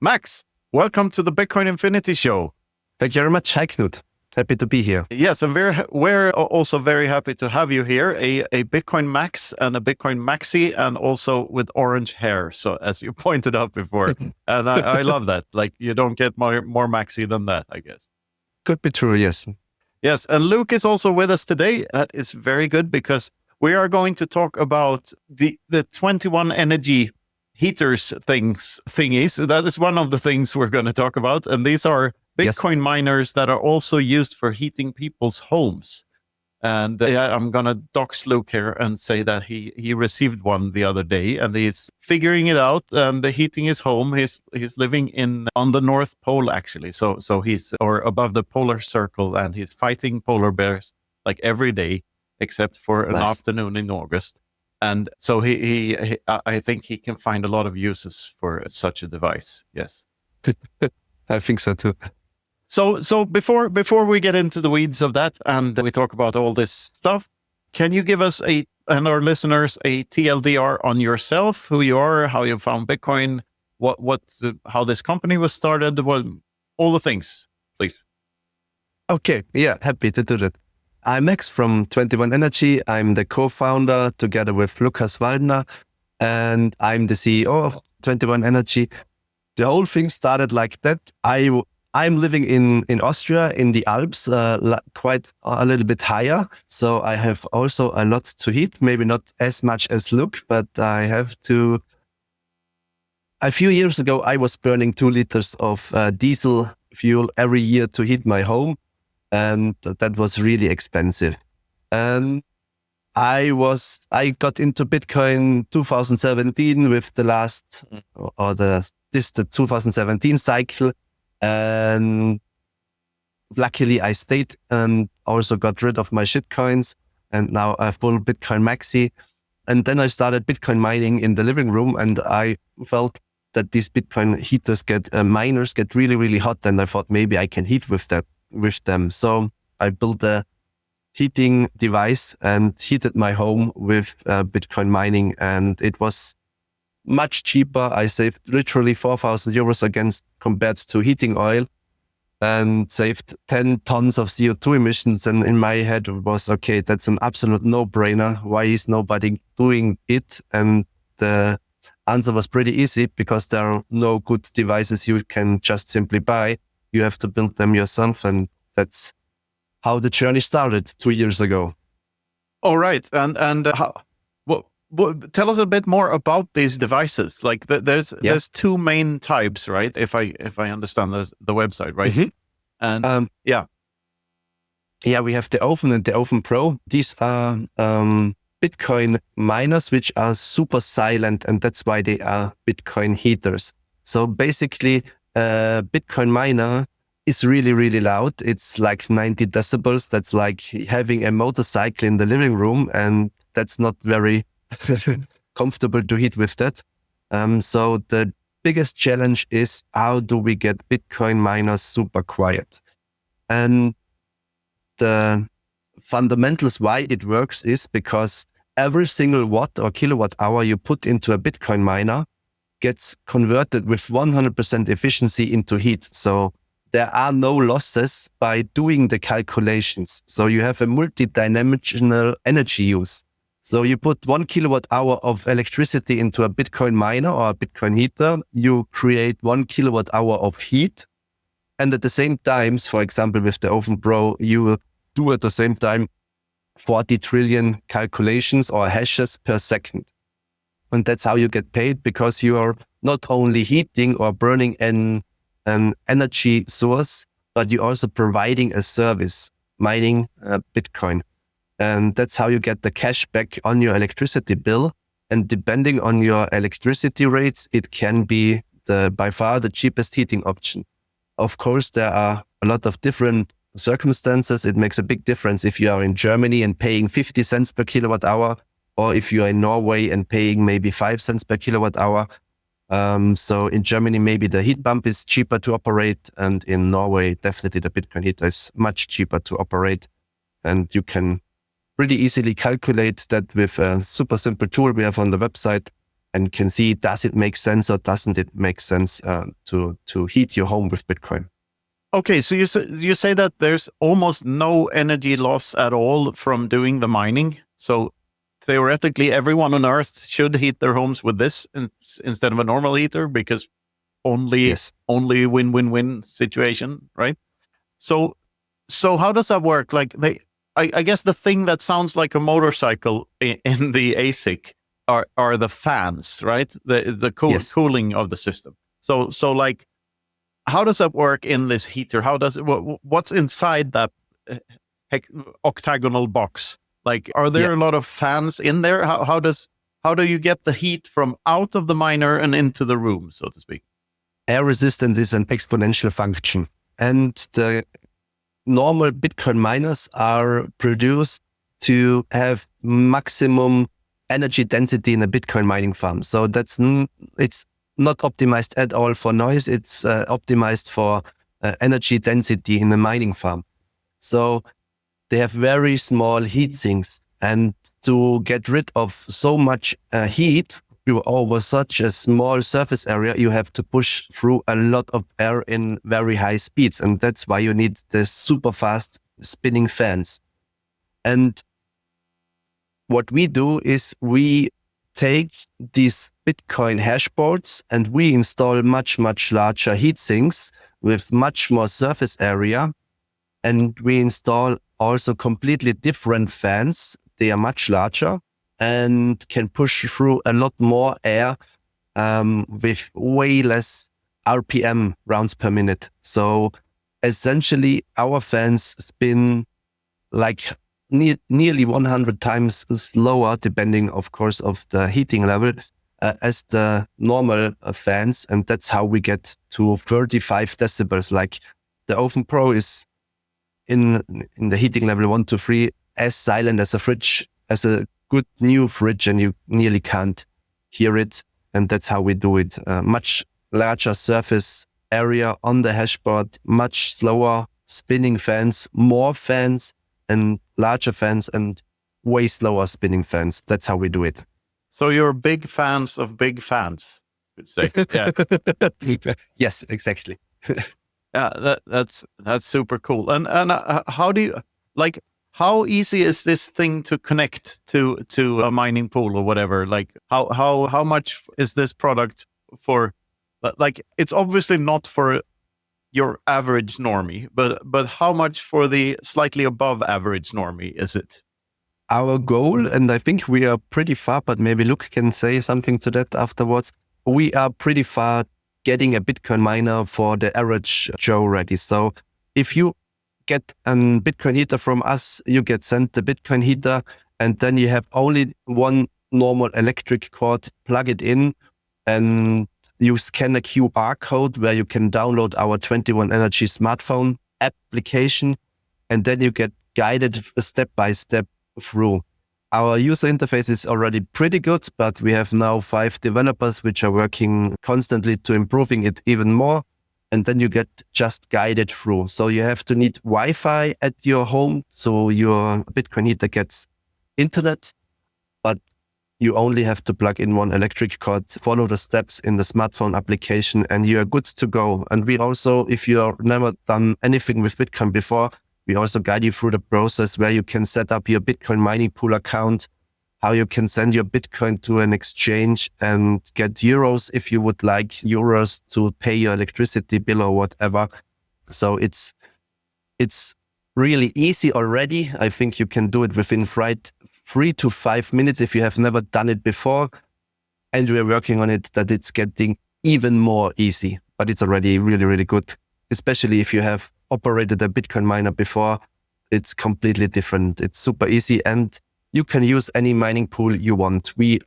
Max, welcome to the Bitcoin Infinity Show. Thank you very much. Hi, Knut. Happy to be here. Yes, and we're also very happy to have you here, a Bitcoin Max and a Bitcoin Maxi, and also with orange hair. So as you pointed out before, and I love that. Like, you don't get more Maxi than that, I guess. Could be true, yes. Yes, and Luke is also with us today. That is very good because we are going to talk about the 21 energy heaters thingies. That is one of the things we're going to talk about. And these are Bitcoin miners that are also used for heating people's homes. And I'm going to dox Luke here and say that he received one the other day and he's figuring it out and heating his home. He's living on the North Pole, actually. So he's above the polar circle, and he's fighting polar bears like every day, except for an afternoon in August. And so I think he can find a lot of uses for such a device. Yes. I think so too. So before we get into the weeds of that and we talk about all this stuff, can you give us and our listeners a TLDR on yourself, who you are, how you found Bitcoin, how this company was started, all the things, please. Okay, yeah, happy to do that. I'm Max from 21 Energy. I'm the co-founder together with Lukas Waldner, and I'm the CEO of 21 Energy. The whole thing started like that. I'm living in Austria, in the Alps, quite a little bit higher. So I have also a lot to heat, maybe not as much as Luke, but I have to. A few years ago, I was burning 2 liters of diesel fuel every year to heat my home. And that was really expensive. And I got into Bitcoin 2017 with the 2017 cycle. And luckily I stayed and also got rid of my shitcoins. And now I have full Bitcoin Maxi. And then I started Bitcoin mining in the living room. And I felt that these Bitcoin miners get really, really hot. And I thought maybe I can heat with them. So I built a heating device and heated my home with Bitcoin mining, and it was much cheaper. I saved literally 4,000 euros compared to heating oil, and saved 10 tons of CO2 emissions. And in my head it was, okay, that's an absolute no-brainer. Why is nobody doing it? And the answer was pretty easy, because there are no good devices you can just simply buy. You have to build them yourself, and that's how the journey started 2 years ago. All right, and tell us a bit more about these devices. Like there's 2 main types, right? If I understand the website, right? Mm-hmm. And we have the Oven and the Oven Pro. These are Bitcoin miners, which are super silent, and that's why they are Bitcoin heaters. So basically, Bitcoin miner is really, really loud. It's like 90 decibels. That's like having a motorcycle in the living room, and that's not very comfortable to heat with that. So the biggest challenge is, how do we get Bitcoin miners super quiet? And the fundamentals why it works is because every single watt or kilowatt hour you put into a Bitcoin miner gets converted with 100% efficiency into heat. So there are no losses by doing the calculations. So you have a multi-dimensional energy use. So you put 1 kilowatt hour of electricity into a Bitcoin miner or a Bitcoin heater, you create 1 kilowatt hour of heat. And at the same time, for example, with the Oven Pro, you will do at the same time 40 trillion calculations or hashes per second. And that's how you get paid, because you are not only heating or burning an energy source, but you're also providing a service, mining Bitcoin. And that's how you get the cash back on your electricity bill. And depending on your electricity rates, it can be by far the cheapest heating option. Of course, there are a lot of different circumstances. It makes a big difference if you are in Germany and paying 50 cents per kilowatt hour, or if you are in Norway and paying maybe 5 cents per kilowatt hour. So in Germany, maybe the heat pump is cheaper to operate. And in Norway, definitely the Bitcoin heater is much cheaper to operate. And you can pretty easily calculate that with a super simple tool we have on the website. and can see, does it make sense or doesn't it make sense to heat your home with Bitcoin. Okay, so you say that there's almost no energy loss at all from doing the mining. So theoretically, everyone on Earth should heat their homes with this instead of a normal heater, because only win-win-win situation, right? So how does that work? Like I guess the thing that sounds like a motorcycle in the ASIC are the fans, right? The cooling of the system. So like, how does that work in this heater? How does it? What's inside that octagonal box? Like, are there a lot of fans in there? How do you get the heat from out of the miner and into the room, so to speak? Air resistance is an exponential function, and the normal Bitcoin miners are produced to have maximum energy density in a Bitcoin mining farm. So it's not optimized at all for noise. It's optimized for energy density in a mining farm. So they have very small heat sinks, and to get rid of so much heat over such a small surface area, you have to push through a lot of air in very high speeds. And that's why you need the super fast spinning fans. And what we do is we take these Bitcoin hashboards and we install much, much larger heat sinks with much more surface area. And we install also completely different fans. They are much larger and can push through a lot more air with way less RPM, rounds per minute. So essentially our fans spin like nearly 100 times slower, depending, of course, of the heating level, as the normal fans. And that's how we get to 35 decibels. Like the Oven Pro is in the heating level 1 to 3 as silent as a fridge, as a good new fridge, and you nearly can't hear it. And that's how we do it. Much larger surface area on the hashboard, much slower spinning fans, more fans and larger fans, and way slower spinning fans. That's how we do it. So you're big fans of big fans, you could say. Yeah. Yes, exactly. Yeah, that's super cool. And how do you, like, how easy is this thing to connect to a mining pool or whatever? Like, how much is this product for? Like, it's obviously not for your average normie, but how much for the slightly above average normie is it? Our goal, and I think we are pretty far, but maybe Luke can say something to that afterwards. We are pretty far getting a Bitcoin miner for the average Joe ready. So if you get a Bitcoin heater from us, you get sent the Bitcoin heater, and then you have only one normal electric cord, plug it in, and you scan a QR code where you can download our 21 Energy smartphone application, and then you get guided step by step through. Our user interface is already pretty good, but we have now 5 developers which are working constantly to improving it even more. And then you get just guided through. So you have to need Wi-Fi at your home, so your Bitcoin heater gets internet, but you only have to plug in one electric cord, follow the steps in the smartphone application, and you are good to go. And we also, if you have never done anything with Bitcoin before, we also guide you through the process where you can set up your Bitcoin mining pool account, how you can send your Bitcoin to an exchange and get euros if you would like euros to pay your electricity bill or whatever. So it's really easy already. I think you can do it within 3 to 5 minutes if you have never done it before. And we're working on it that it's getting even more easy, but it's already really, really good, especially if you have operated a Bitcoin miner before. It's completely different. It's super easy, and you can use any mining pool you want. We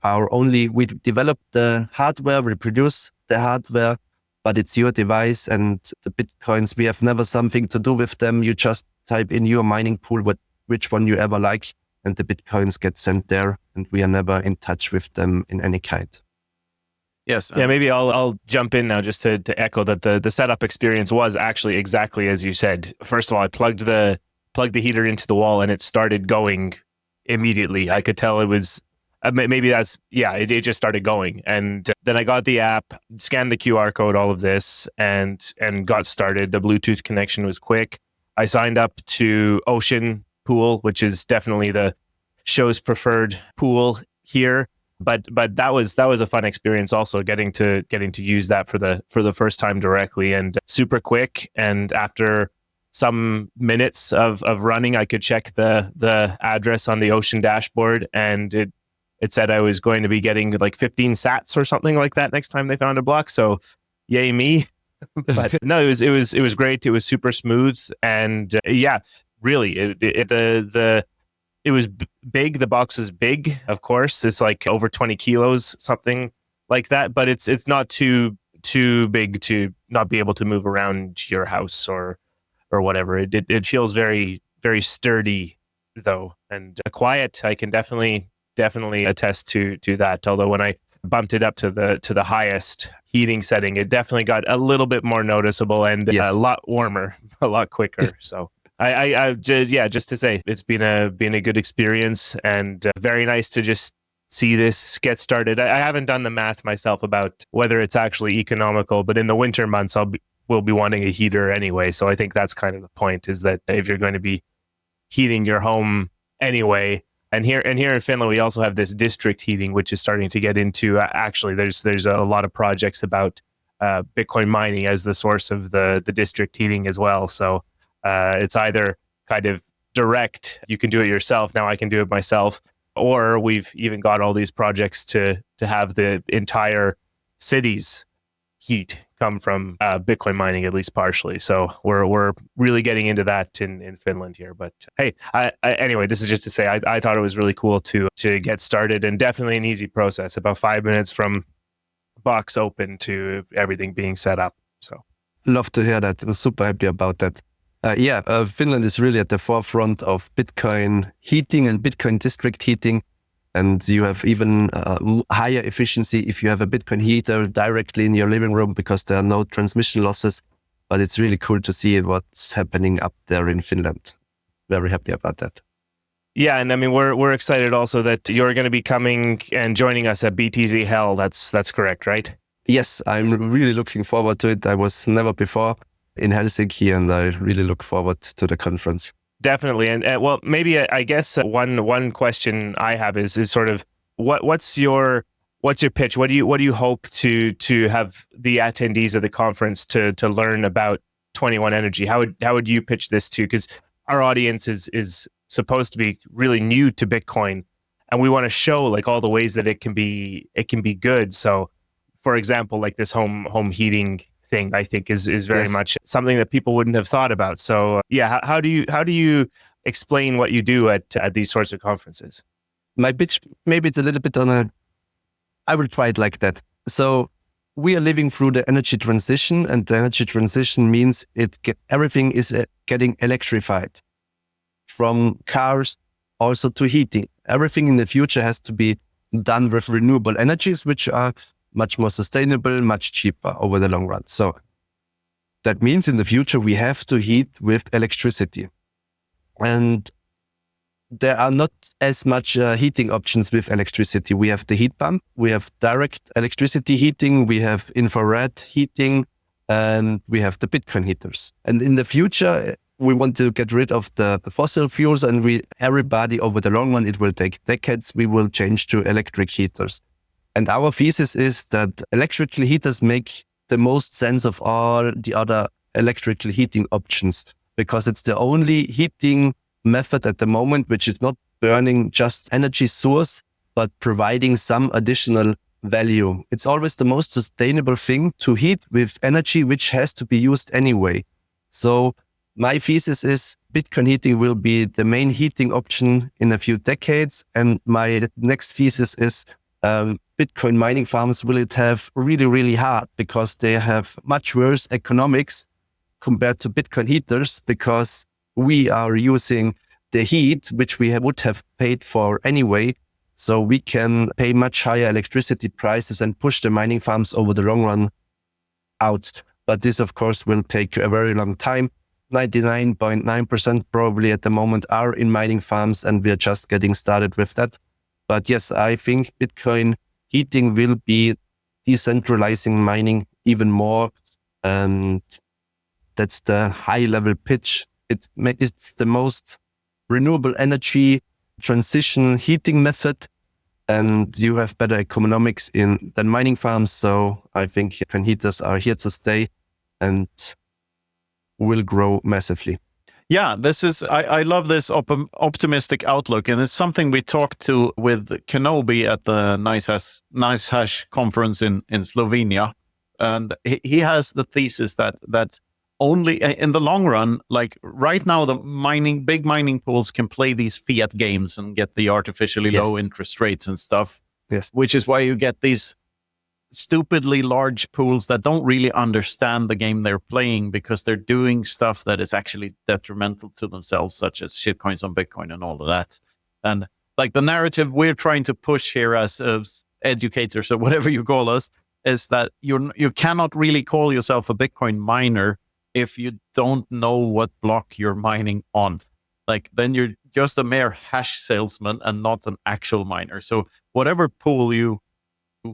develop the hardware, we produce the hardware, but it's your device, and the Bitcoins, we have never something to do with them. You just type in your mining pool, which one you ever like, and the Bitcoins get sent there, and we are never in touch with them in any kind. Yes. Yeah, maybe I'll jump in now just to echo that the setup experience was actually exactly as you said. First of all, I plugged the heater into the wall and it started going immediately. I could tell it was maybe that's, it just started going. And then I got the app, scanned the QR code, all of this, and got started. The Bluetooth connection was quick. I signed up to Ocean Pool, which is definitely the show's preferred pool here. But that was a fun experience also, getting to use that for the first time directly, and super quick. And after some minutes of running, I could check the address on the Ocean dashboard, and it said I was going to be getting like 15 sats or something like that next time they found a block. So yay me. But no, it was great. It was super smooth. And really, it was big. The box was big, of course. It's like over 20 kilos, something like that. But it's not too big to not be able to move around your house or whatever. It feels very, very sturdy though, and quiet. I can definitely attest to that. Although when I bumped it up to the highest heating setting, it definitely got a little bit more noticeable and a lot warmer, a lot quicker. So just to say, it's been a good experience, and very nice to just see this get started. I haven't done the math myself about whether it's actually economical, but in the winter months, we'll be wanting a heater anyway. So I think that's kind of the point, is that if you're going to be heating your home anyway. And here in Finland, we also have this district heating, which is starting to get into, actually, there's a lot of projects about Bitcoin mining as the source of the district heating as well. So it's either kind of direct, you can do it yourself, now I can do it myself, or we've even got all these projects to have the entire city's heat come from Bitcoin mining, at least partially. So we're really getting into that in Finland here. But hey, anyway, this is just to say I thought it was really cool to get started, and definitely an easy process. About 5 minutes from box open to everything being set up. So love to hear that. I was super happy about that. Finland is really at the forefront of Bitcoin heating and Bitcoin district heating. And you have even higher efficiency if you have a Bitcoin heater directly in your living room, because there are no transmission losses. But it's really cool to see what's happening up there in Finland. Very happy about that. Yeah, and I mean, we're excited also that you're going to be coming and joining us at BTC HEL. That's correct, right? Yes, I'm really looking forward to it. I was never before in Helsinki, and I really look forward to the conference. Definitely. And well, maybe I guess one question I have is sort of what's your pitch? What do you hope to have the attendees of the conference to learn about 21 Energy? How would you pitch this to? Because our audience is supposed to be really new to Bitcoin, and we want to show like all the ways that it can be good. So, for example, like this home heating thing, I think is very much something that people wouldn't have thought about. So how do you explain what you do at these sorts of conferences? My pitch, maybe it's a little bit I will try it like that. So we are living through the energy transition, and the energy transition means everything is getting electrified, from cars also to heating. Everything in the future has to be done with renewable energies, which are much more sustainable, much cheaper over the long run. So that means in the future, we have to heat with electricity. And there are not as much heating options with electricity. We have the heat pump, we have direct electricity heating, we have infrared heating, and we have the Bitcoin heaters. And in the future, we want to get rid of the fossil fuels, and everybody over the long run, it will take decades, we will change to electric heaters. And our thesis is that electrical heaters make the most sense of all the other electrical heating options, because it's the only heating method at the moment which is not burning just energy source, but providing some additional value. It's always the most sustainable thing to heat with energy which has to be used anyway. So my thesis is Bitcoin heating will be the main heating option in a few decades. And my next thesis is Bitcoin mining farms will it have really, really hard, because they have much worse economics compared to Bitcoin heaters, because we are using the heat, which we would have paid for anyway. So we can pay much higher electricity prices and push the mining farms over the long run out. But this, of course, will take a very long time. 99.9% probably at the moment are in mining farms, and we are just getting started with that. But yes, I think Bitcoin heating will be decentralizing mining even more. And that's the high level pitch. It's the most renewable energy transition heating method. And you have better economics than mining farms. So I think Bitcoin heaters are here to stay and will grow massively. Yeah, I love this optimistic outlook. And it's something we talked to with Kenobi at the Nice Hash conference in Slovenia. And he has the thesis that only in the long run, like right now, the big mining pools can play these fiat games and get the artificially low interest rates and stuff. Yes. Which is why you get these stupidly large pools that don't really understand the game they're playing because they're doing stuff that is actually detrimental to themselves, such as shitcoins on Bitcoin and all of that. And like the narrative we're trying to push here as educators or whatever you call us is that you cannot really call yourself a Bitcoin miner if you don't know what block you're mining on. Like then you're just a mere hash salesman and not an actual miner. So whatever pool you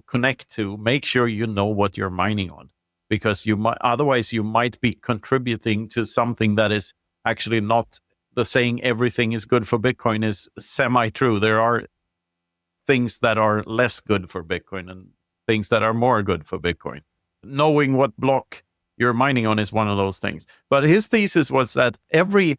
connect to, make sure you know what you're mining on, because otherwise you might be contributing to something that is actually not the saying everything is good for Bitcoin is semi-true. There are things that are less good for Bitcoin and things that are more good for Bitcoin. Knowing what block you're mining on is one of those things. But his thesis was that every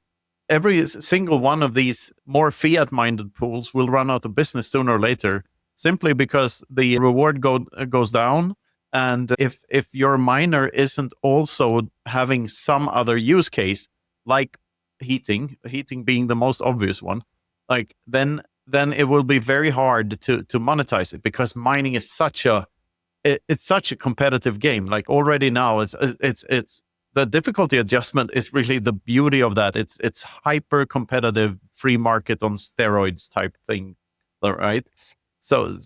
single one of these more fiat-minded pools will run out of business sooner or later, simply because the reward goes down. And if your miner isn't also having some other use case, like heating being the most obvious one, like then it will be very hard to monetize it, because mining is such a competitive game. Like already now, it's the difficulty adjustment is really the beauty of that. It's hyper competitive, free market on steroids type thing, right? So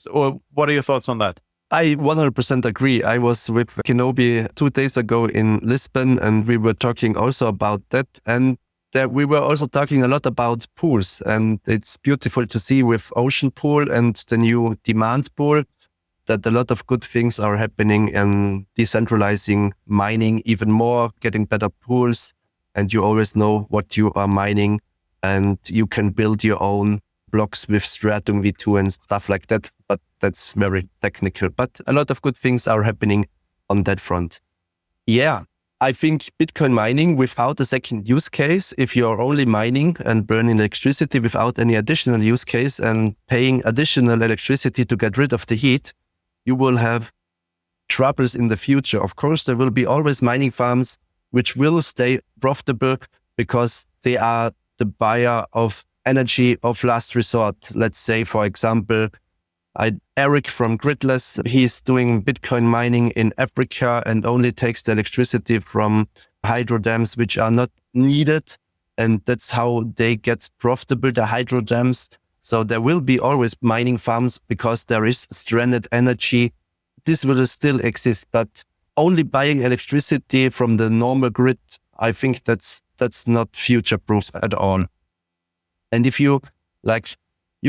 what are your thoughts on that? I 100% agree. I was with Kenobi 2 days ago in Lisbon, and we were talking also about that. And we were also talking a lot about pools. And it's beautiful to see with Ocean Pool and the new Demand Pool that a lot of good things are happening and decentralizing mining even more, getting better pools. And you always know what you are mining, and you can build your own blocks with Stratum V2 and stuff like that, but that's very technical. But a lot of good things are happening on that front. Yeah, I think Bitcoin mining without a second use case, if you're only mining and burning electricity without any additional use case and paying additional electricity to get rid of the heat, you will have troubles in the future. Of course, there will be always mining farms which will stay profitable because they are the buyer of energy of last resort. Let's say, for example, Eric from Gridless, he's doing Bitcoin mining in Africa and only takes the electricity from hydro dams which are not needed. And that's how they get profitable, the hydro dams. So there will be always mining farms because there is stranded energy. This will still exist, but only buying electricity from the normal grid, I think that's not future-proof at all. And if you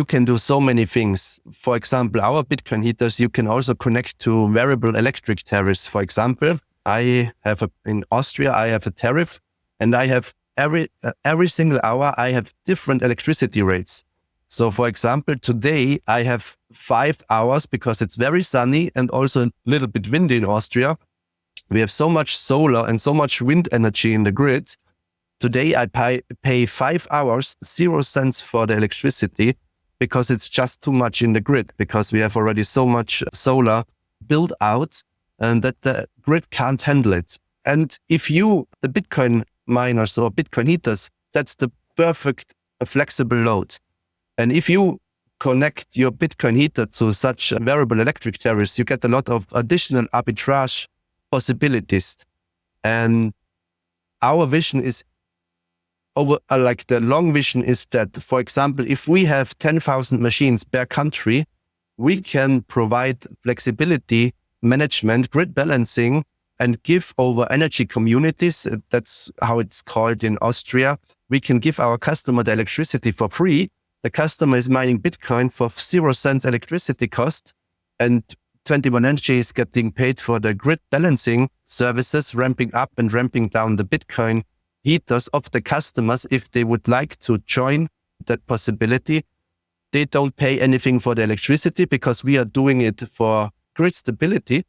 can do so many things. For example, our Bitcoin heaters, you can also connect to variable electric tariffs. For example, in Austria, I have a tariff, and I have every single hour, I have different electricity rates. So for example, today I have 5 hours because it's very sunny and also a little bit windy in Austria. We have so much solar and so much wind energy in the grid. Today I pay 5 hours, 0 cents for the electricity because it's just too much in the grid, because we have already so much solar built out and that the grid can't handle it. And if the Bitcoin miners or Bitcoin heaters, that's the perfect flexible load. And if you connect your Bitcoin heater to such variable electric tariffs, you get a lot of additional arbitrage possibilities. And our vision is the long vision is that, for example, if we have 10,000 machines per country, we can provide flexibility, management, grid balancing, and give over energy communities. That's how it's called in Austria. We can give our customer the electricity for free, the customer is mining Bitcoin for 0 cents electricity cost, and 21 Energy is getting paid for the grid balancing services, ramping up and ramping down the Bitcoin heaters of the customers. If they would like to join that possibility, they don't pay anything for the electricity because we are doing it for grid stability.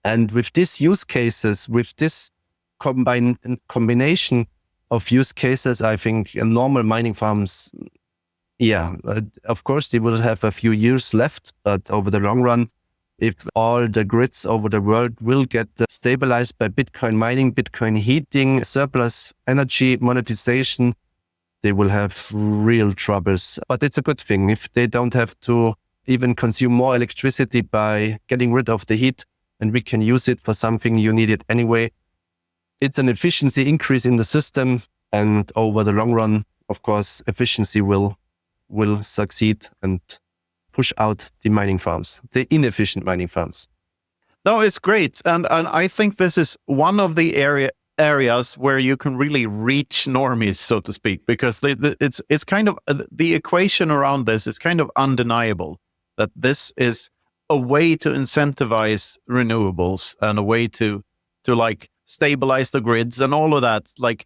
And with these use cases, with this combination of use cases, I think normal mining farms, of course, they will have a few years left, but over the long run, if all the grids over the world will get stabilized by Bitcoin mining, Bitcoin heating, surplus energy monetization, they will have real troubles. But it's a good thing if they don't have to even consume more electricity by getting rid of the heat, and we can use it for something you need it anyway. It's an efficiency increase in the system, and over the long run, of course, efficiency will succeed and push out the mining farms, the inefficient mining farms. No, it's great. And I think this is one of the areas where you can really reach normies, so to speak, because it's kind of the equation around this is kind of undeniable that this is a way to incentivize renewables and a way to like stabilize the grids and all of that. Like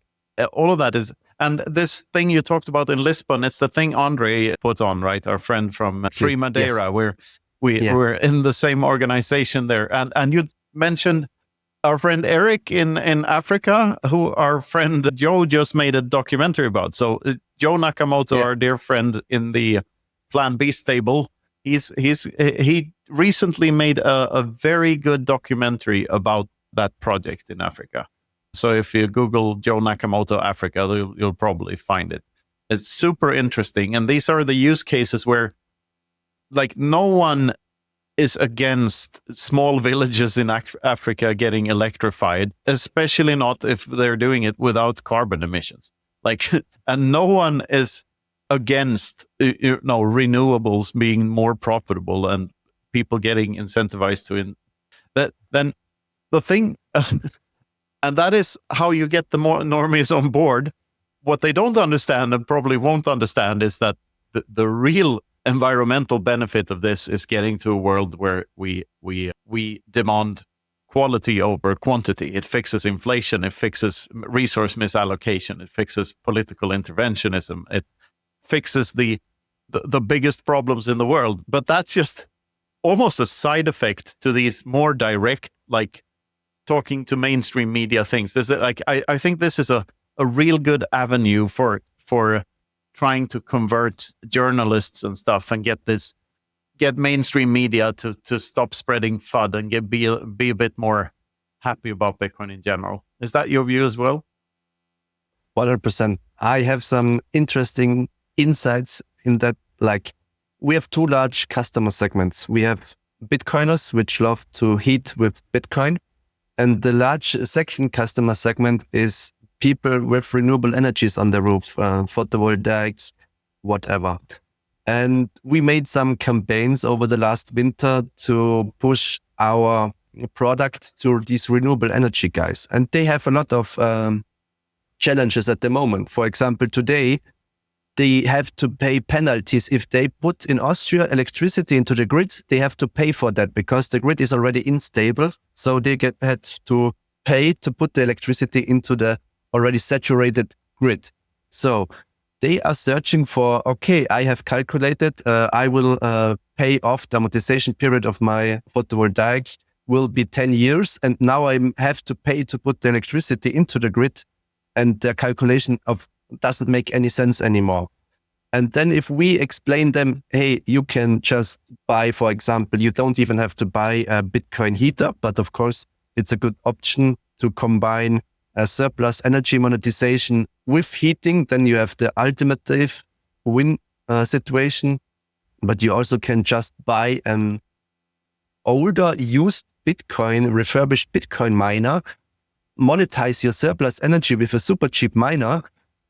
all of that is, and this thing you talked about in Lisbon, it's the thing Andre put on, right? Our friend from Free Madeira, yes. where we're in the same organization there. And you mentioned our friend Eric in Africa, who our friend Joe just made a documentary about. So Joe Nakamoto, our dear friend in the Plan B stable, he recently made a very good documentary about that project in Africa. So if you Google Joe Nakamoto Africa, you'll probably find it. It's super interesting. And these are the use cases where like no one is against small villages in Africa getting electrified, especially not if they're doing it without carbon emissions. Like, and no one is against renewables being more profitable and people getting incentivized to that. Then the thing, and that is how you get the more normies on board. What they don't understand and probably won't understand is that the real environmental benefit of this is getting to a world where we demand quality over quantity. It fixes inflation, it fixes resource misallocation, it fixes political interventionism, it fixes the biggest problems in the world. But that's just almost a side effect to these more direct, like talking to mainstream media things. I think this is a real good avenue for trying to convert journalists and stuff and get mainstream media to stop spreading FUD and be a bit more happy about Bitcoin in general. Is that your view as well? 100%. I have some interesting insights in that. Like, we have two large customer segments. We have Bitcoiners, which love to heat with Bitcoin. And the large second customer segment is people with renewable energies on the roof, photovoltaics, whatever. And we made some campaigns over the last winter to push our product to these renewable energy guys. And they have a lot of challenges at the moment. For example, today, they have to pay penalties. If they put in Austria electricity into the grid, they have to pay for that because the grid is already unstable. So they had to pay to put the electricity into the already saturated grid. So they are searching for, okay, I have calculated, I will pay off the amortization period of my photovoltaics will be 10 years. And now I have to pay to put the electricity into the grid. And the calculation doesn't make any sense anymore. And then if we explain them, hey, you can just buy, for example, you don't even have to buy a Bitcoin heater, but of course, it's a good option to combine a surplus energy monetization with heating. Then you have the ultimate win situation, but you also can just buy an older used Bitcoin, refurbished Bitcoin miner, monetize your surplus energy with a super cheap miner,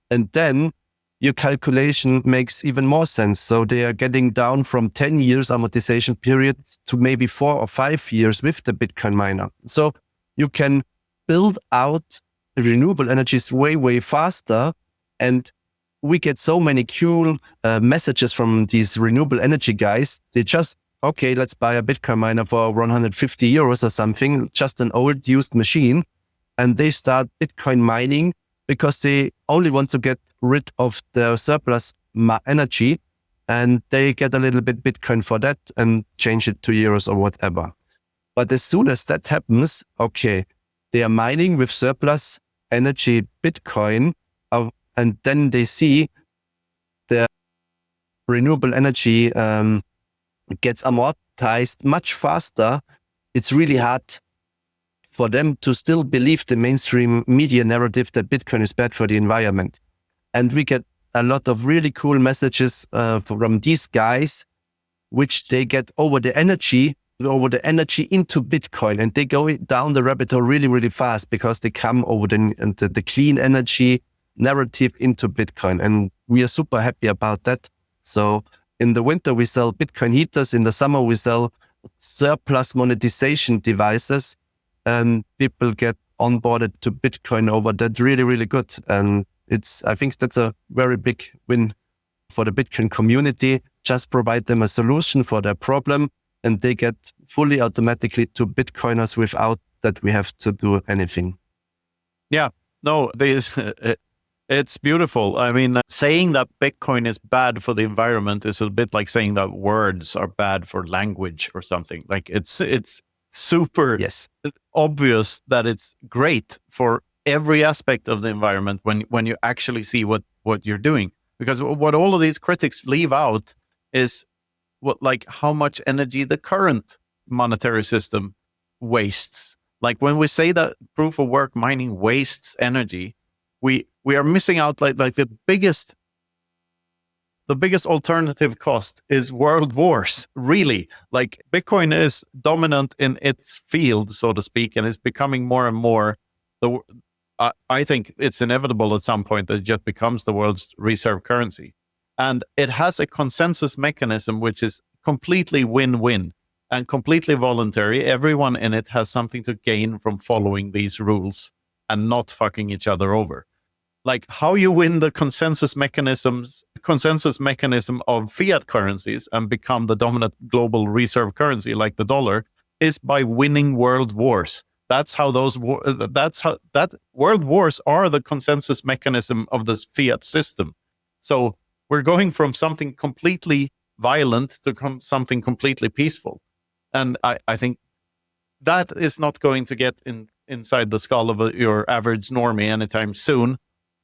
and then your calculation makes even more sense. So they are getting down from 10 years amortization periods to maybe 4 or 5 years with the Bitcoin miner. So you can build out renewable energies way, way faster. And we get so many cool messages from these renewable energy guys. They just, okay, let's buy a Bitcoin miner for 150 euros or something, just an old used machine. And they start Bitcoin mining because they only want to get rid of their surplus energy, and they get a little bit Bitcoin for that and change it to euros or whatever. But as soon as that happens, okay, they are mining with surplus energy Bitcoin, and then they see the renewable energy gets amortized much faster. It's really hard for them to still believe the mainstream media narrative that Bitcoin is bad for the environment. And we get a lot of really cool messages from these guys, which they get over the energy into Bitcoin, and they go down the rabbit hole really, really fast because they come over the clean energy narrative into Bitcoin. And we are super happy about that. So in the winter, we sell Bitcoin heaters. In the summer, we sell surplus monetization devices, and people get onboarded to Bitcoin over that really, really good. And I think that's a very big win for the Bitcoin community. Just provide them a solution for their problem, and they get fully automatically to Bitcoiners without that we have to do anything. Yeah, no, it's beautiful. I mean, saying that Bitcoin is bad for the environment is a bit like saying that words are bad for language or something. Like it's super obvious that it's great for every aspect of the environment when you actually see what you're doing. Because what all of these critics leave out is how much energy the current monetary system wastes. Like when we say that proof of work mining wastes energy, we are missing out like the biggest alternative cost is world wars. Really, like Bitcoin is dominant in its field, so to speak, and is becoming more and more I think it's inevitable at some point that it just becomes the world's reserve currency. And it has a consensus mechanism which is completely win-win and completely voluntary. Everyone in it has something to gain from following these rules and not fucking each other over. Like how you win the consensus mechanism of fiat currencies and become the dominant global reserve currency like the dollar is by winning world wars. That's how world wars are the consensus mechanism of this fiat system. So we're going from something completely violent to something completely peaceful. And I think that is not going to get inside the skull of your average normie anytime soon,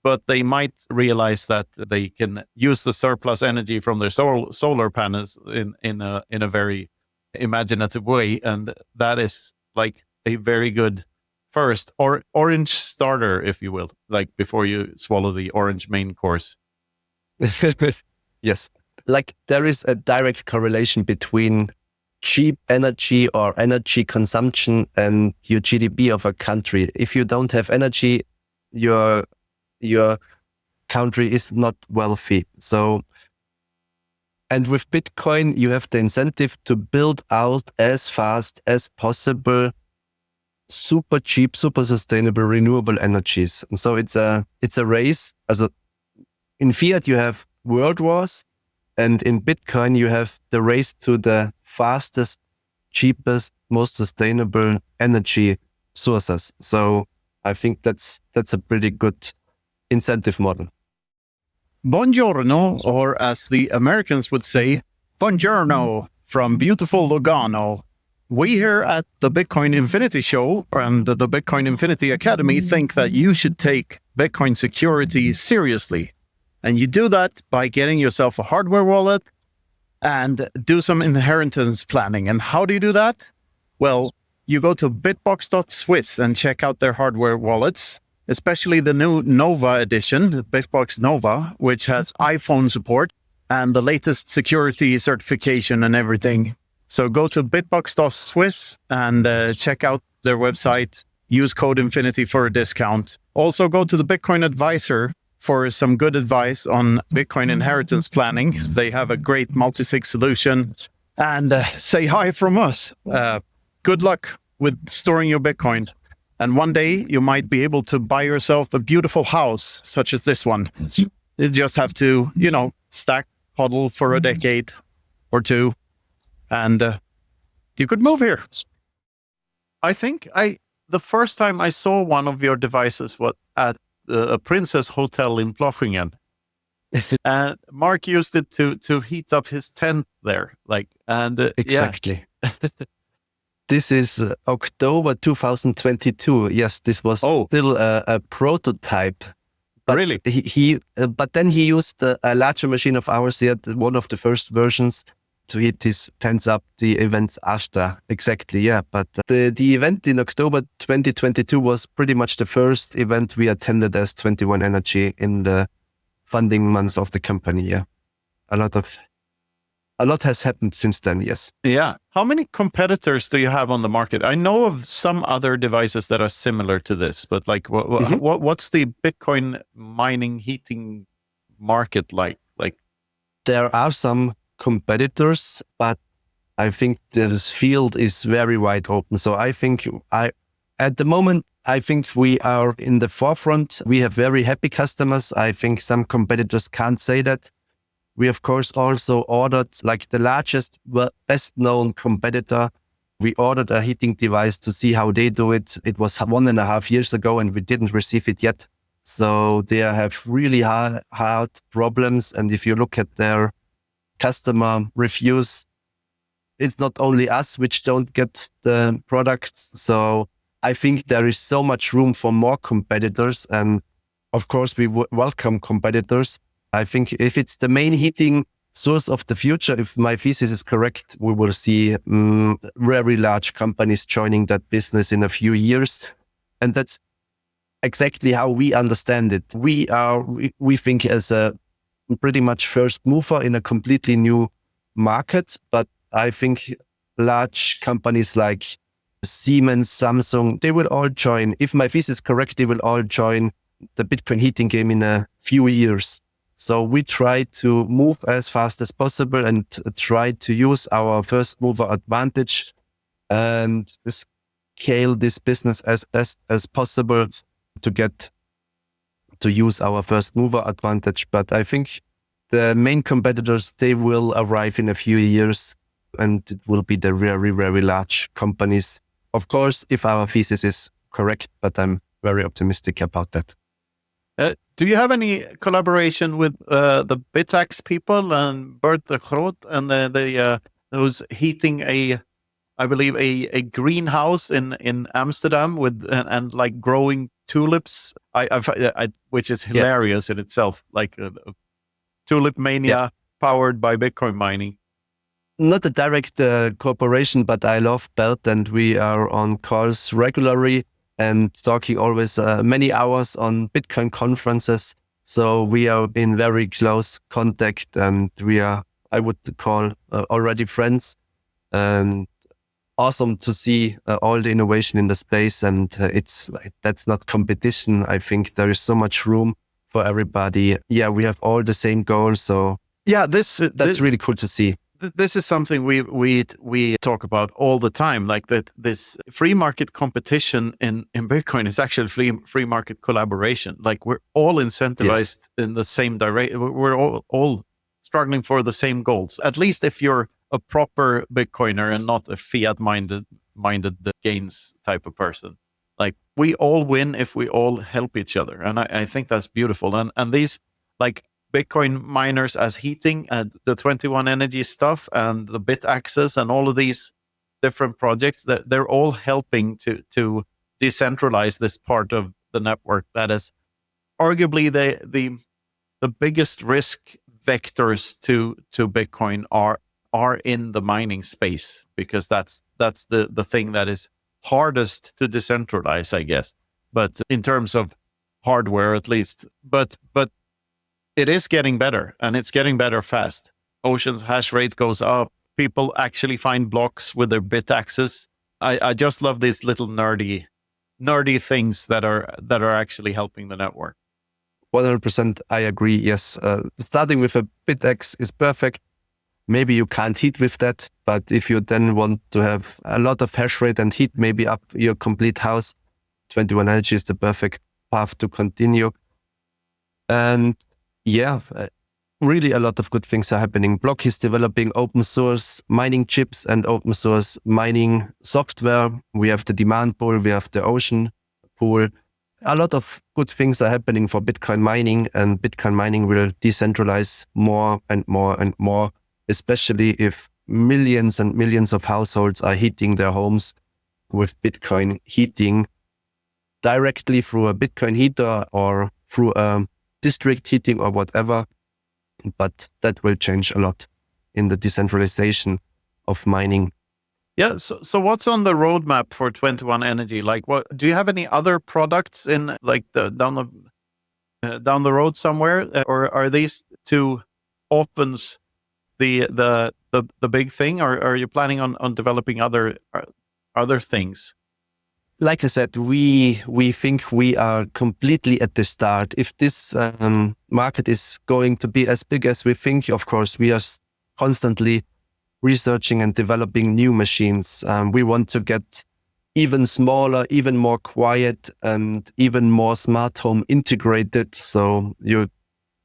but they might realize that they can use the surplus energy from their solar panels in a very imaginative way. And that is like a very good first orange starter, if you will, like before you swallow the orange main course. Yes. Like there is a direct correlation between cheap energy or energy consumption and your GDP of a country. If you don't have energy, your country is not wealthy. So, and with Bitcoin, you have the incentive to build out as fast as possible super cheap, super sustainable renewable energies. And so it's a race. In fiat, you have world wars, and in Bitcoin, you have the race to the fastest, cheapest, most sustainable energy sources. So I think that's a pretty good incentive model. Buongiorno, or as the Americans would say, buongiorno, from beautiful Lugano. We here at the Bitcoin Infinity Show and the Bitcoin Infinity Academy think that you should take Bitcoin security seriously. And you do that by getting yourself a hardware wallet and do some inheritance planning. And how do you do that? Well, you go to bitbox.swiss and check out their hardware wallets, especially the new Nova edition, the Bitbox Nova, which has iPhone support and the latest security certification and everything. So go to bitbox.swiss and check out their website. Use code Infinity for a discount. Also go to the Bitcoin Advisor for some good advice on Bitcoin inheritance planning. They have a great multi-sig solution. And say hi from us. Good luck with storing your Bitcoin. And one day you might be able to buy yourself a beautiful house, such as this one. You just have to, stack HODL for a decade or two, and you could move here. I think the first time I saw one of your devices was at a Princess Hotel in Plochingen. And Mark used it to heat up his tent there. Exactly. This is October 2022. Yes, this was still a prototype. But really? But then he used a larger machine of ours. He had one of the first versions to heat his tents up. The event Austria, exactly. Yeah, but the event in October 2022 was pretty much the first event we attended as 21 Energy in the funding month of the company. Yeah, a lot has happened since then. Yes. Yeah. How many competitors do you have on the market? I know of some other devices that are similar to this, but what's the Bitcoin mining heating market like? There are some competitors, but I think this field is very wide open. So I think at the moment, I think we are in the forefront. We have very happy customers. I think some competitors can't say that. We, of course, also ordered, like the largest, best known competitor. We ordered a heating device to see how they do it. It was 1.5 years ago and we didn't receive it yet. So they have really hard problems. And if you look at their customer reviews, it's not only us which don't get the products. So I think there is so much room for more competitors. And of course, we welcome competitors. I think if it's the main heating source of the future, if my thesis is correct, we will see very large companies joining that business in a few years. And that's exactly how we understand it. We think as a pretty much first mover in a completely new market, but I think large companies like Siemens, Samsung, they will all join. If my thesis is correct, they will all join the Bitcoin heating game in a few years. So we try to move as fast as possible and try to use our first mover advantage and scale this business as best as possible to get to use our first mover advantage. But I think the main competitors, they will arrive in a few years and it will be the very, very large companies. Of course, if our thesis is correct, but I'm very optimistic about that. Do you have any collaboration with the Bitax people and Bert de Groot and those heating I believe a greenhouse in Amsterdam with and like growing tulips, which is hilarious in itself, like tulip mania powered by Bitcoin mining. Not a direct cooperation, but I love Bert and we are on calls regularly and talking always many hours on Bitcoin conferences. So we are in very close contact and we are, I would call already friends, and awesome to see all the innovation in the space. And it's like, that's not competition. I think there is so much room for everybody. Yeah, we have all the same goals. So yeah, that's really cool to see. This is something we talk about all the time, like that this free market competition in Bitcoin is actually free market collaboration. Like we're all incentivized in the same direction. We're all struggling for the same goals. At least if you're a proper Bitcoiner and not a fiat minded gains type of person. Like we all win if we all help each other. And I think that's beautiful. And these like Bitcoin miners as heating and the 21 Energy stuff and the Bit Access and all of these different projects, that they're all helping to decentralize this part of the network that is arguably the biggest risk vectors to Bitcoin are in the mining space, because that's the thing that is hardest to decentralize, I guess. But in terms of hardware, at least, but it is getting better, and it's getting better fast. Ocean's hash rate goes up. People actually find blocks with their bit access. I just love these little nerdy things that are actually helping the network. 100% I agree. Yes, starting with a BitX is perfect. Maybe you can't heat with that, but if you then want to have a lot of hash rate and heat maybe up your complete house, 21 Energy is the perfect path to continue. And Yeah, really a lot of good things are happening. Block is developing open source mining chips and open source mining software. We have the demand pool, we have the ocean pool. A lot of good things are happening for Bitcoin mining, and Bitcoin mining will decentralize more and more and more, especially if millions and millions of households are heating their homes with Bitcoin heating directly through a Bitcoin heater or through a district heating or whatever. But that will change a lot in the decentralization of mining. Yeah. So what's on the roadmap for 21 Energy? Like, what do you have any other products in like down the road somewhere, or are these two opens the big thing, or are you planning on developing other things? Like I said, we think we are completely at the start. If this market is going to be as big as we think, of course, we are constantly researching and developing new machines. We want to get even smaller, even more quiet, and even more smart home integrated. So your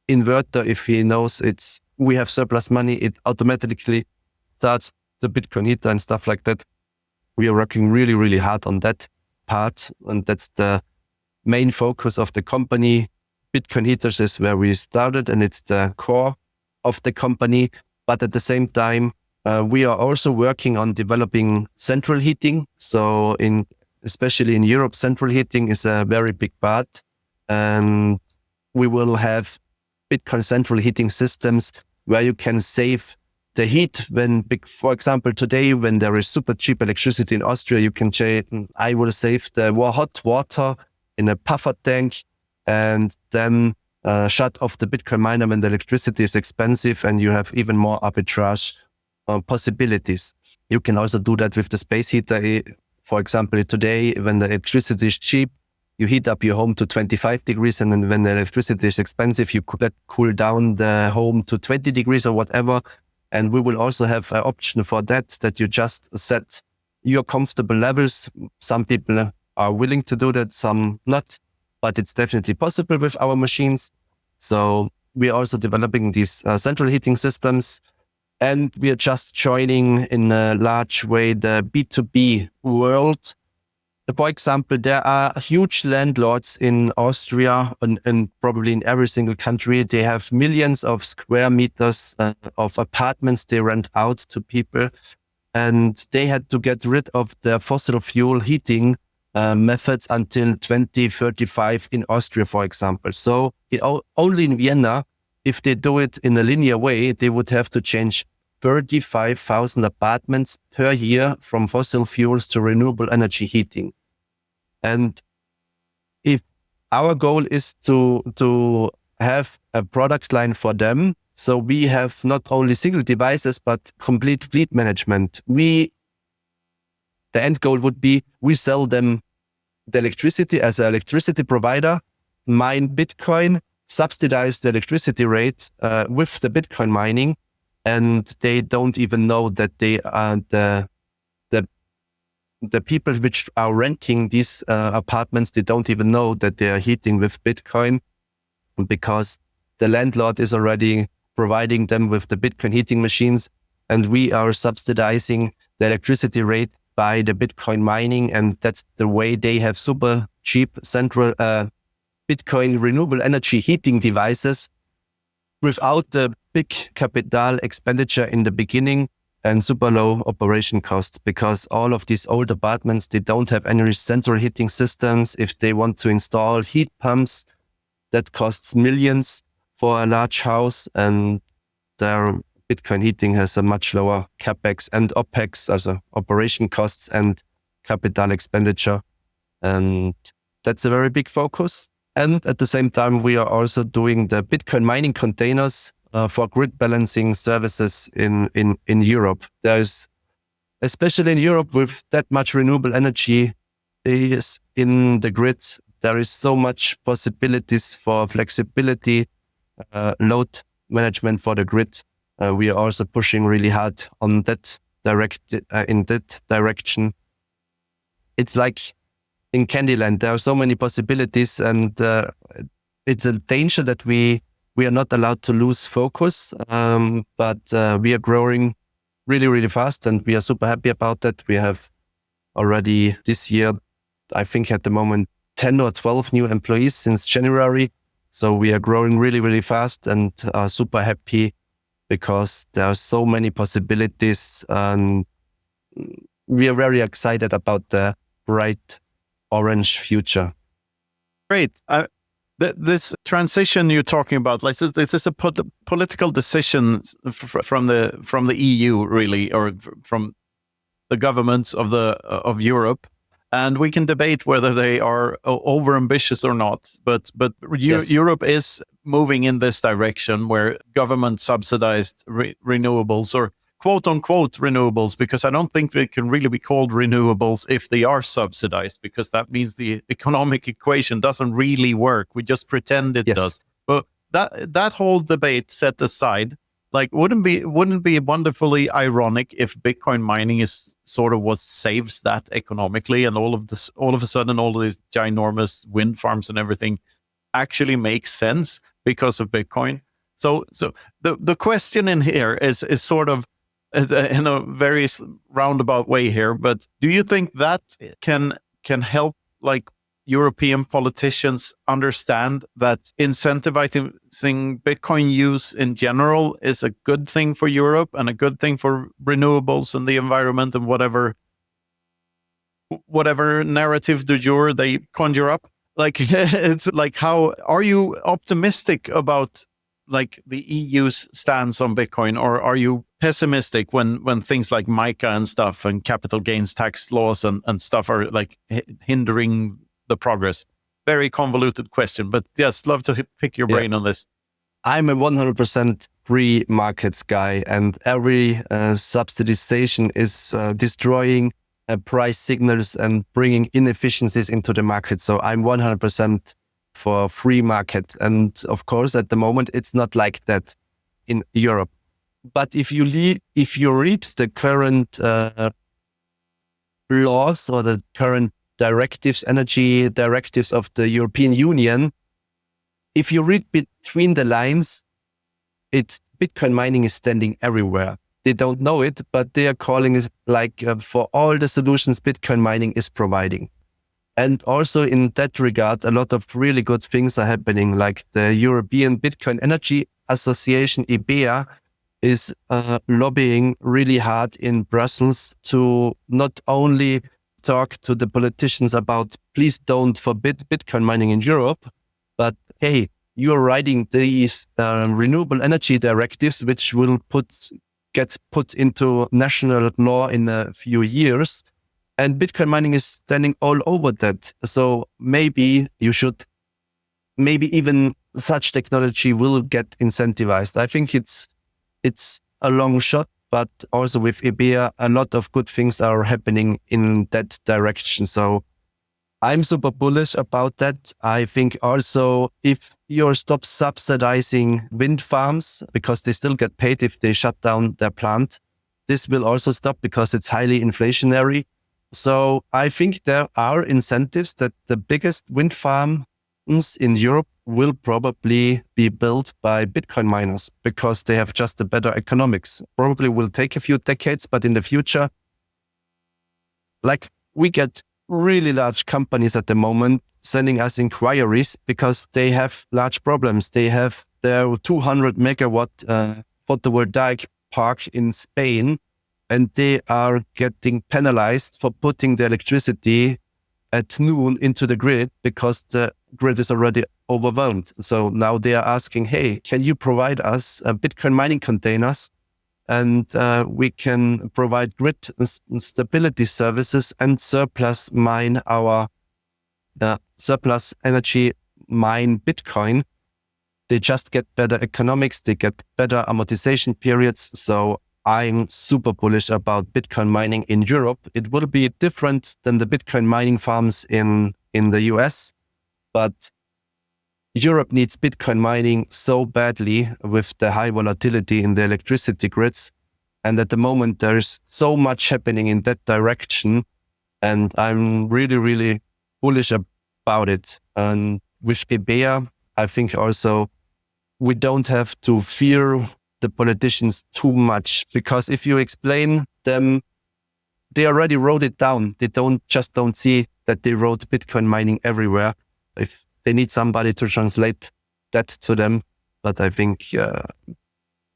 inverter, if he knows we have surplus money, it automatically starts the Bitcoin heater and stuff like that. We are working really, really hard on that part, and that's the main focus of the company. Bitcoin heaters is where we started, and it's the core of the company. But at the same time, we are also working on developing central heating. So especially in Europe, central heating is a very big part, and we will have Bitcoin central heating systems where you can save the heat for example, today when there is super cheap electricity in Austria, you can say, I will save the hot water in a puffer tank and then shut off the Bitcoin miner when the electricity is expensive, and you have even more arbitrage possibilities. You can also do that with the space heater. For example, today when the electricity is cheap, you heat up your home to 25 degrees, and then when the electricity is expensive, you could cool down the home to 20 degrees or whatever. And we will also have an option for that you just set your comfortable levels. Some people are willing to do that, some not, but it's definitely possible with our machines. So we are also developing these central heating systems, and we are just joining in a large way the B2B world. For example, there are huge landlords in Austria and probably in every single country. They have millions of square meters of apartments they rent out to people, and they had to get rid of their fossil fuel heating methods until 2035 in Austria, for example. So only in Vienna, if they do it in a linear way, they would have to change 35,000 apartments per year from fossil fuels to renewable energy heating. And if our goal is to have a product line for them, so we have not only single devices, but complete fleet management. The end goal would be we sell them the electricity as an electricity provider, mine Bitcoin, subsidize the electricity rate with the Bitcoin mining, and they don't even know that they are the people which are renting these apartments, they don't even know that they are heating with Bitcoin, because the landlord is already providing them with the Bitcoin heating machines, and we are subsidizing the electricity rate by the Bitcoin mining. And that's the way they have super cheap central Bitcoin renewable energy heating devices without the big capital expenditure in the beginning and super low operation costs, because all of these old apartments, they don't have any central heating systems. If they want to install heat pumps, that costs millions for a large house, and their Bitcoin heating has a much lower capex and opex, also operation costs and capital expenditure. And that's a very big focus. And at the same time, we are also doing the Bitcoin mining containers for grid balancing services in Europe. There's, especially in Europe, with that much renewable energy is in the grids, there is so much possibilities for flexibility, load management for the grid. We are also pushing really hard on that in that direction. It's like in Candyland, there are so many possibilities, and it's a danger that we we are not allowed to lose focus, but we are growing really, really fast, and we are super happy about that. We have already this year, I think at the moment, 10 or 12 new employees since January. So we are growing really, really fast and are super happy because there are so many possibilities, and we are very excited about the bright orange future. Great. This transition you're talking about, like this is a political decision from the EU, really, or from the governments of Europe, and we can debate whether they are over ambitious or not. But Yes. Europe is moving in this direction where government subsidized renewables, or quote unquote renewables, because I don't think they can really be called renewables if they are subsidized, because that means the economic equation doesn't really work. We just pretend it does. But that whole debate set aside, like wouldn't be wonderfully ironic if Bitcoin mining is sort of what saves that economically, and all of a sudden all of these ginormous wind farms and everything actually makes sense because of Bitcoin. So the question in here is sort of in a very roundabout way here, but do you think that can help like European politicians understand that incentivizing Bitcoin use in general is a good thing for Europe and a good thing for renewables and the environment and whatever narrative du jour they conjure up? Like, it's like, how are you optimistic about like the EU's stance on Bitcoin, or are you pessimistic when things like MiCA and stuff and capital gains tax laws and stuff are like hindering the progress? Very convoluted question, but yes, love to pick your brain on this. I'm a 100% free markets guy, and every subsidization is destroying price signals and bringing inefficiencies into the market. So I'm 100% for free market. And of course, at the moment, it's not like that in Europe. But if you read the current laws or the current energy directives of the European Union, if you read between the lines, Bitcoin mining is standing everywhere. They don't know it, but they are calling it like for all the solutions Bitcoin mining is providing. And also in that regard, a lot of really good things are happening, like the European Bitcoin Energy Association, EBEA, is lobbying really hard in Brussels to not only talk to the politicians about please don't forbid Bitcoin mining in Europe, but hey, you're writing these renewable energy directives, which will get put into national law in a few years. And Bitcoin mining is standing all over that. So maybe even such technology will get incentivized. I think it's a long shot, but also with EBEA, a lot of good things are happening in that direction. So I'm super bullish about that. I think also if you stop subsidizing wind farms, because they still get paid if they shut down their plant, this will also stop because it's highly inflationary. So I think there are incentives that the biggest wind farms in Europe will probably be built by Bitcoin miners because they have just a better economics. Probably will take a few decades, but in the future, like we get really large companies at the moment sending us inquiries because they have large problems. They have their 200 megawatt photovoltaic park in Spain, and they are getting penalized for putting the electricity at noon into the grid because the grid is already overwhelmed. So now they are asking, hey, can you provide us Bitcoin mining containers? And we can provide grid stability services and surplus mine our surplus energy mine Bitcoin. They just get better economics. They get better amortization periods. So I'm super bullish about Bitcoin mining in Europe. It will be different than the Bitcoin mining farms in the US, but Europe needs Bitcoin mining so badly with the high volatility in the electricity grids. And at the moment, there's so much happening in that direction. And I'm really, really bullish about it. And with EBEA, I think also we don't have to fear the politicians too much, because if you explain them, they already wrote it down. They don't see that they wrote Bitcoin mining everywhere. If they need somebody to translate that to them, but I think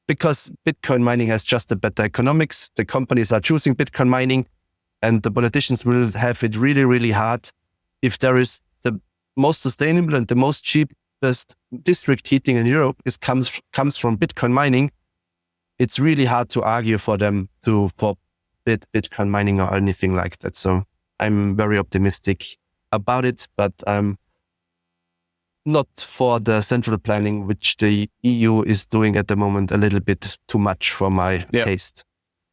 because Bitcoin mining has just a better economics, the companies are choosing Bitcoin mining, and the politicians will have it really, really hard. If there is the most sustainable and the most cheapest district heating in Europe comes from Bitcoin mining, it's really hard to argue for them to forbid Bitcoin mining or anything like that. So I'm very optimistic about it, but I'm not for the central planning, which the EU is doing at the moment a little bit too much for my taste.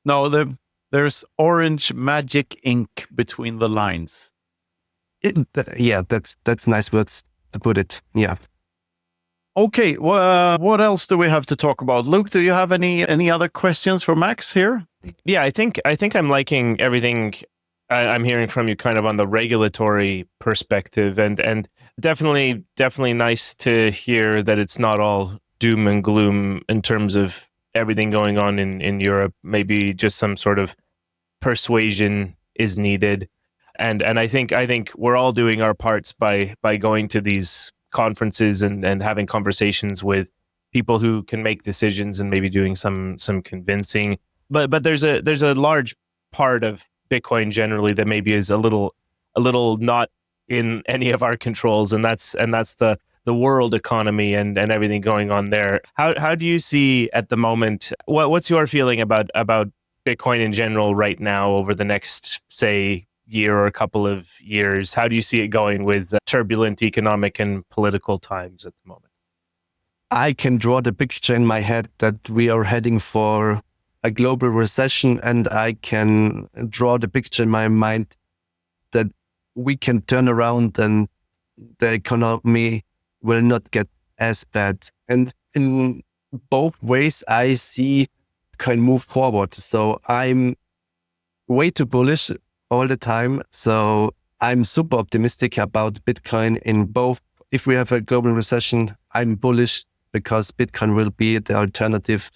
No, there's orange magic ink between the lines. That's nice words to put it. Yeah. Okay, well, what else do we have to talk about? Luke, do you have any other questions for Max here? Yeah, I think I'm liking everything I'm hearing from you kind of on the regulatory perspective, and definitely nice to hear that it's not all doom and gloom in terms of everything going on in Europe. Maybe just some sort of persuasion is needed. And I think we're all doing our parts by going to these conferences and having conversations with people who can make decisions and maybe doing some convincing. But there's a large part of Bitcoin generally that maybe is a little not in any of our controls, and that's the world economy and everything going on there. How do you see at the moment? What's your feeling about Bitcoin in general right now over the next, say, year or a couple of years? How do you see it going with turbulent economic and political times at the moment? I can draw the picture in my head that we are heading for a global recession, and I can draw the picture in my mind that we can turn around and the economy will not get as bad. And in both ways, I see can move forward. So I'm way too bullish all the time. So I'm super optimistic about Bitcoin in both. If we have a global recession, I'm bullish because Bitcoin will be the alternative.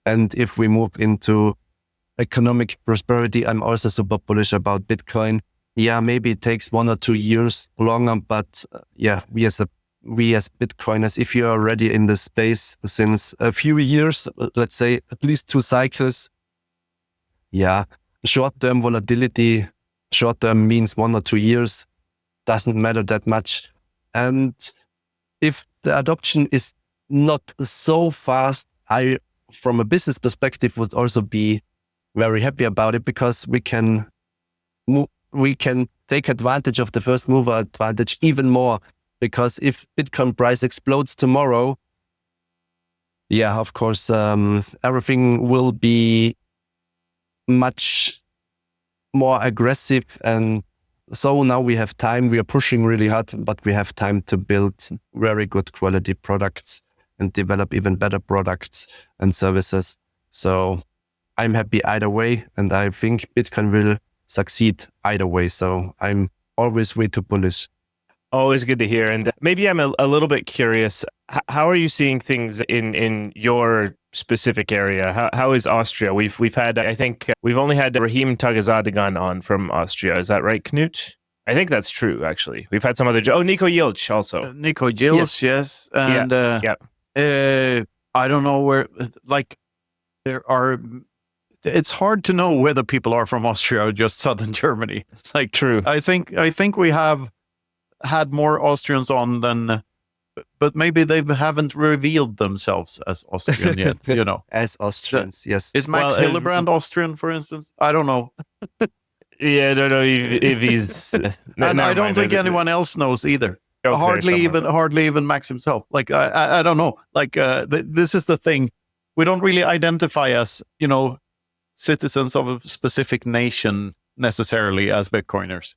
And if we move into economic prosperity, I'm also super bullish about Bitcoin. Yeah, maybe it takes 1 or 2 years longer, but we as Bitcoiners, if you're already in the space since a few years, let's say at least 2 cycles, short-term volatility, short-term means 1 or 2 years, doesn't matter that much. And if the adoption is not so fast, I, from a business perspective, would also be very happy about it, because we can take advantage of the first mover advantage even more. Because if Bitcoin price explodes tomorrow, of course, everything will be much more aggressive. And so now we have time. We are pushing really hard, but we have time to build very good quality products and develop even better products and services. So I'm happy either way, and I think Bitcoin will succeed either way. So I'm always way too bullish. Always good to hear. And maybe I'm a little bit curious. How are you seeing things in your specific area? How is Austria? We've had, I think we've only had Rahim Tagazadegan on from Austria. Is that right, Knut? I think that's true, actually. We've had some other... Nico Yilch also. Nico Yilch, yes. And I don't know where, there are... It's hard to know whether people are from Austria or just southern Germany. True. I think we have had more Austrians on than, but maybe they haven't revealed themselves as Austrian yet, As Austrians, yes. Is Max Hillebrand Austrian, for instance? I don't know. I don't know if he's... and I don't think anyone else knows either. Hardly even Max himself. I don't know. This is the thing. We don't really identify as, citizens of a specific nation necessarily as Bitcoiners.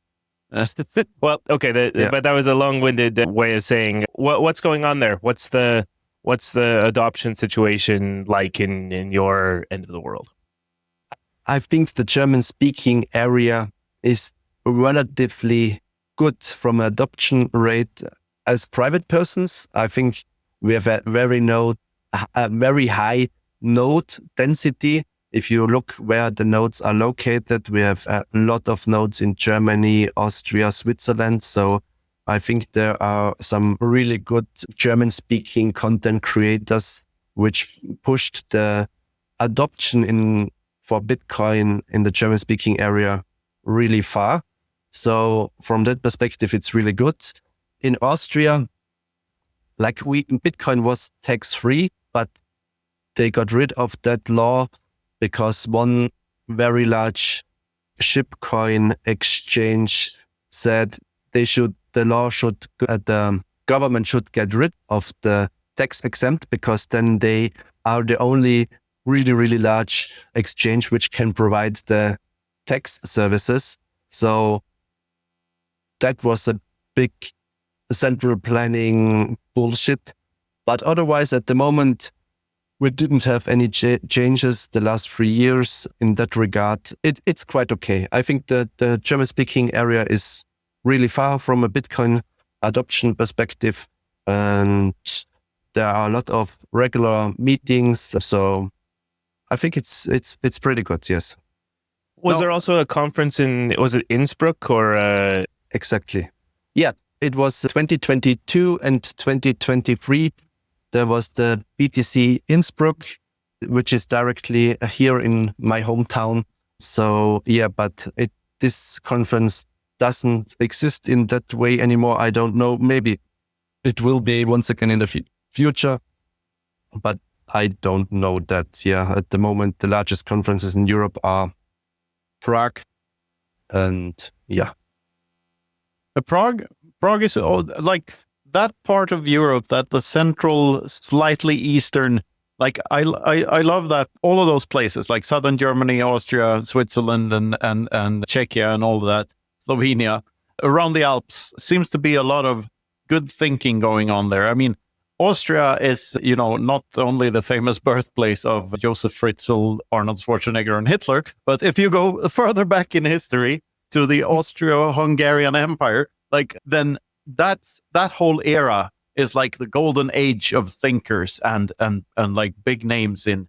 Well, okay, but that was a long-winded way of saying what's going on there. What's the adoption situation like in your end of the world? I think the German-speaking area is relatively good from adoption rate as private persons. I think We have a very high node density. If you look where the nodes are located, we have a lot of nodes in Germany, Austria, Switzerland. So I think there are some really good German-speaking content creators which pushed the adoption for Bitcoin in the German-speaking area really far. So from that perspective, it's really good. In Austria, Bitcoin was tax-free, but they got rid of that law because one very large shitcoin exchange said the government should get rid of the tax exempt, because then they are the only really, really large exchange which can provide the tax services. So that was a big central planning bullshit. But otherwise, at the moment, we didn't have any changes the last 3 years in that regard. It's quite okay. I think the German-speaking area is really far from a Bitcoin adoption perspective, and there are a lot of regular meetings. So I think it's pretty good. Yes. Was there also a conference was it Innsbruck or? Exactly. Yeah, it was 2022 and 2023. There was the BTC Innsbruck, which is directly here in my hometown. So yeah, but this conference doesn't exist in that way anymore. I don't know. Maybe it will be once again in the future, but I don't know that. Yeah, at the moment, the largest conferences in Europe are Prague, and yeah. Prague is like that part of Europe, that the central, slightly eastern. Like I love that all of those places, like southern Germany, Austria, Switzerland, and Czechia, and all of that, Slovenia, around the Alps, seems to be a lot of good thinking going on there. I mean, Austria is, not only the famous birthplace of Joseph Fritzl, Arnold Schwarzenegger, and Hitler, but if you go further back in history to the Austro-Hungarian Empire, then that whole era is like the golden age of thinkers and like big names in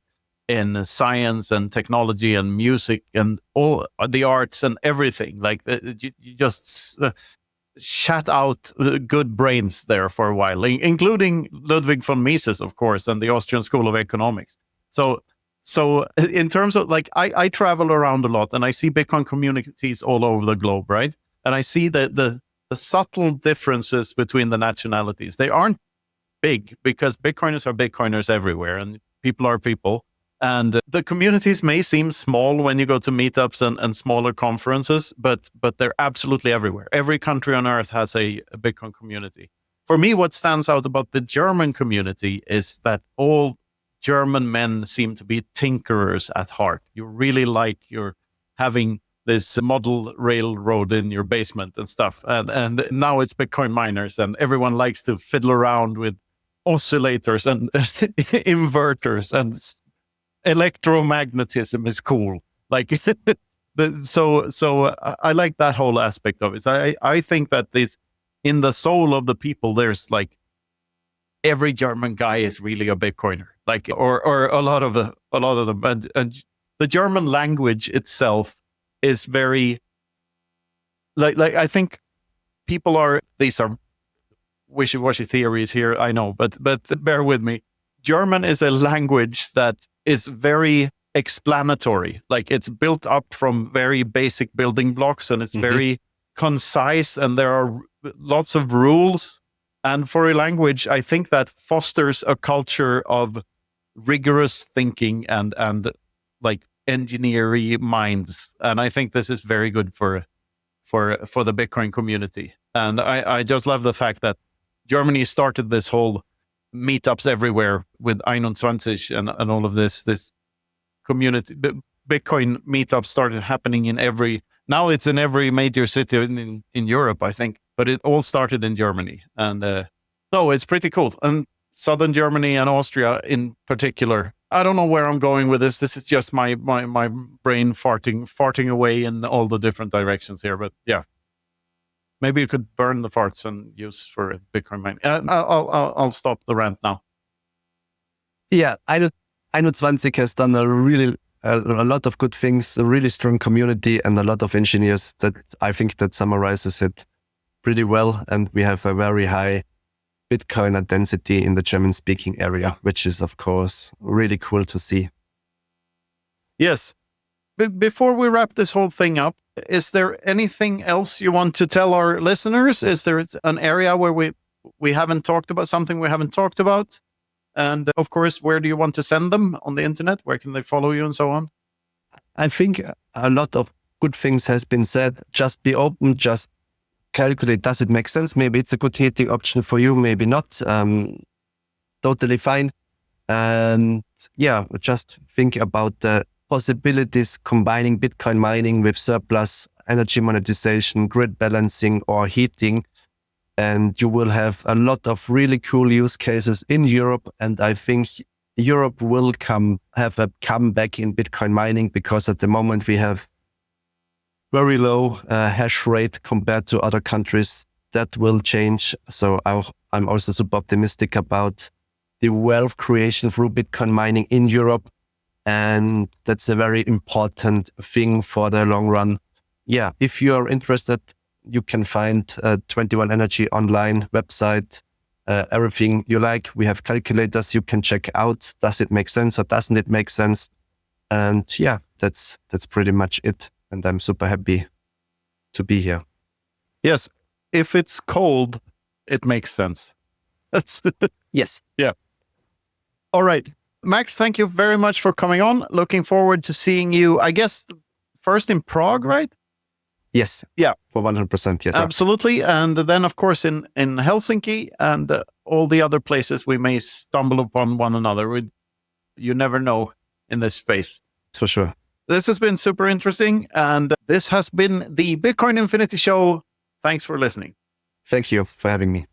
science and technology and music and all the arts and everything. Like you just shat out good brains there for a while, including Ludwig von Mises, of course, and the Austrian School of Economics. So in terms of I travel around a lot and I see Bitcoin communities all over the globe, right? And I see the subtle differences between the nationalities. They aren't big because Bitcoiners are Bitcoiners everywhere and people are people. And the communities may seem small when you go to meetups and smaller conferences, but they're absolutely everywhere. Every country on earth has a Bitcoin community. For me, what stands out about the German community is that all German men seem to be tinkerers at heart. You really you're having this model railroad in your basement and stuff. And now it's Bitcoin miners and everyone likes to fiddle around with oscillators and inverters, and electromagnetism is cool. So I like that whole aspect of it. So I think that in the soul of the people, there's every German guy is really a Bitcoiner, or a lot of them. And the German language itself is very I think these are wishy-washy theories here, I know, but bear with me. German is a language that is very explanatory. It's built up from very basic building blocks, and it's very concise, and there are lots of rules. And for a language, I think that fosters a culture of rigorous thinking and engineering minds. And I think this is very good for the Bitcoin community. And I just love the fact that Germany started this whole meetups everywhere with 21 and all of this community. Bitcoin meetups started happening now it's in every major city in Europe, I think, but it all started in Germany. And so it's pretty cool. And Southern Germany and Austria in particular. I don't know where I'm going with this. This is just my brain farting away in all the different directions here. But yeah. Maybe you could burn the farts and use for Bitcoin mining. I'll stop the rant now. Yeah, I know 20 has done a lot of good things, a really strong community and a lot of engineers that I think that summarizes it pretty well. And we have a very high Bitcoiner density in the German speaking area, which is of course really cool to see. Yes. Before we wrap this whole thing up, is there anything else you want to tell our listeners? Is there an area where we haven't talked about, something we haven't talked about? And of course, where do you want to send them on the internet? Where can they follow you and so on? I think a lot of good things has been said. Just be open, just calculate. Does it make sense? Maybe it's a good heating option for you, maybe not. Totally fine. And yeah, just think about the possibilities combining Bitcoin mining with surplus energy monetization, grid balancing, or heating. And you will have a lot of really cool use cases in Europe. And I think Europe will have a comeback in Bitcoin mining, because at the moment we have very low hash rate compared to other countries. That will change. So I'm also super optimistic about the wealth creation through Bitcoin mining in Europe. And that's a very important thing for the long run. Yeah, if you are interested, you can find 21 Energy online website, everything you like. We have calculators you can check out. Does it make sense or doesn't it make sense? And yeah, that's pretty much it. And I'm super happy to be here. Yes. If it's cold, it makes sense. That's Yes. Yeah. All right. Max, thank you very much for coming on. Looking forward to seeing you, I guess, first in Prague, right? Yes. Yeah. For 100%. Yes. Absolutely. And then, of course, in Helsinki and all the other places we may stumble upon one another. You never know in this space. For sure. This has been super interesting. And this has been the Bitcoin Infinity Show. Thanks for listening. Thank you for having me.